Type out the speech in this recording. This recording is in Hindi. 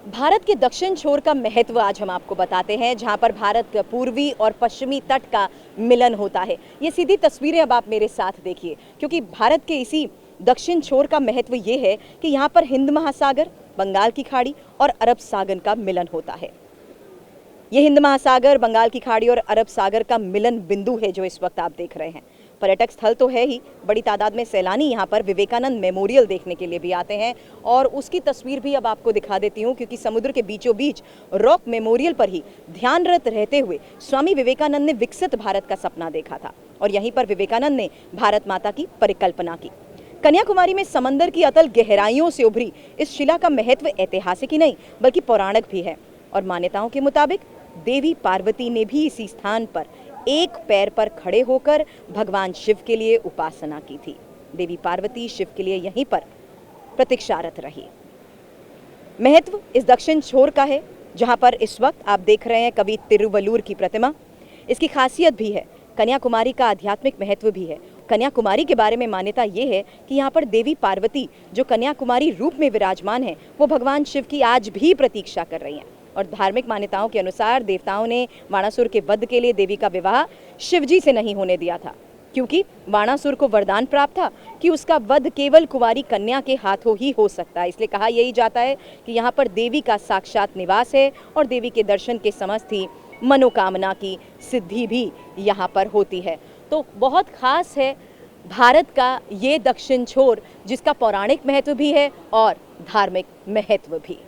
भारत के दक्षिण छोर का महत्व आज हम आपको बताते हैं, जहां पर भारत का पूर्वी और पश्चिमी तट का मिलन होता है। ये सीधी तस्वीरें अब आप मेरे साथ देखिए, क्योंकि भारत के इसी दक्षिण छोर का महत्व ये है कि यहाँ पर हिंद महासागर, बंगाल की खाड़ी और अरब सागर का मिलन होता है। ये हिंद महासागर, बंगाल की खाड़ी और अरब सागर का मिलन बिंदु है जो इस वक्त आप देख रहे हैं। पर्यटक स्थल तो है ही, बड़ी तादाद में सैलानी यहाँ पर विवेकानंद मेमोरियल देखने के लिए भी आते हैं और उसकी तस्वीर भी अब आपको दिखा देती हूँ, क्योंकि समुद्र के बीचों बीच रॉक मेमोरियल पर ही ध्यानरत रहते हुए स्वामी विवेकानंद ने विकसित भारत का सपना देखा था और यहीं पर विवेकानंद ने भारत माता की परिकल्पना की। कन्याकुमारी में समंदर की अतल गहराइयों से उभरी इस शिला का महत्व ऐतिहासिक ही नहीं बल्कि पौराणिक भी है और मान्यताओं के मुताबिक देवी पार्वती ने भी इसी स्थान पर एक पैर पर खड़े होकर भगवान शिव के लिए उपासना की थी। देवी पार्वती शिव के लिए यहीं पर प्रतीक्षारत रही। महत्व इस दक्षिण छोर का है, जहां पर इस वक्त आप देख रहे हैं कवि तिरुवल्लुवर की प्रतिमा। इसकी खासियत भी है, कन्याकुमारी का आध्यात्मिक महत्व भी है। कन्याकुमारी के बारे में मान्यता ये है कि यहाँ पर देवी पार्वती जो कन्याकुमारी रूप में विराजमान है, वो भगवान शिव की आज भी प्रतीक्षा कर रही हैं और धार्मिक मान्यताओं के अनुसार देवताओं ने बाणासुर के वध के लिए देवी का विवाह शिवजी से नहीं होने दिया था, क्योंकि बाणासुर को वरदान प्राप्त था कि उसका वध केवल कुंवारी कन्या के हाथों ही हो सकता है। इसलिए कहा यही जाता है कि यहाँ पर देवी का साक्षात निवास है और देवी के दर्शन के समस्त ही मनोकामना की सिद्धि भी यहाँ पर होती है। तो बहुत खास है भारत का ये दक्षिण छोर, जिसका पौराणिक महत्व भी है और धार्मिक महत्व भी।